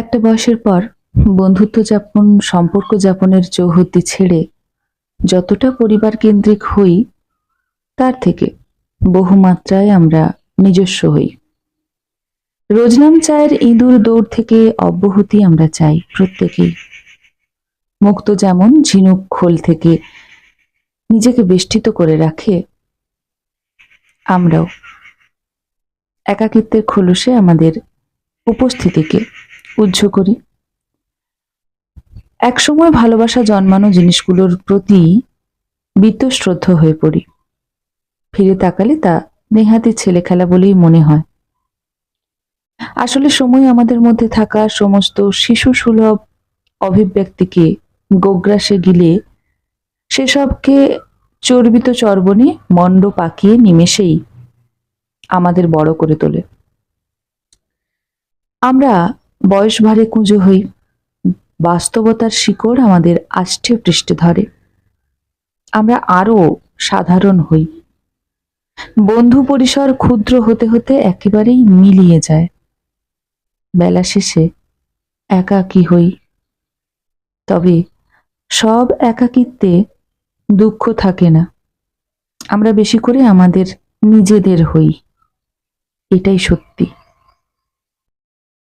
একটা বয়সের পর বন্ধুত্ব যাপন, সম্পর্ক যাপনের চৌহদ্দি ছেড়ে যতটা পরিবার কেন্দ্রিক হই, তার থেকে বহুমাত্রায় আমরা নিজস্ব হই। রোজনাম চায়ের ইঁদুর দৌড় থেকে অব্যাহতি আমরা চাই প্রত্যেকেই। মুক্ত যেমন ঝিনুক খোল থেকে নিজেকে বেষ্টিত করে রাখে, আমরাও একাকিত্বের খোলসে আমাদের উপস্থিতিকে উজ্জ করি। একসময় ভালোবাসা জন্মানো জিনিসগুলোর প্রতি বীতশ্রদ্ধ হয়ে পড়ি। ফিরে তাকালে তা নেহাতি ছেলে খেলা বলেই মনে হয়। আসলে সময় আমাদের মধ্যে থাকা সমস্ত শিশু সুলভ অভিব্যক্তিকে গোগ্রাসে গিলে সেসবকে চর্বিত চর্বণে মণ্ড পাকিয়ে নিমেষেই আমাদের বড় করে তোলে। আমরা বয়স ভারে কুঁজো হই, বাস্তবতার শিকড় আমাদের আষ্টে পৃষ্ঠে ধরে। আমরা আরো সাধারণ হই, বন্ধু পরিসর ক্ষুদ্র হতে হতে একেবারেই মিলিয়ে যায়। বেলা শেষে একাকী হই, তবে সব একাকিত্বে দুঃখ থাকে না। আমরা বেশি করে আমাদের নিজেদের হই, এটাই সত্যি।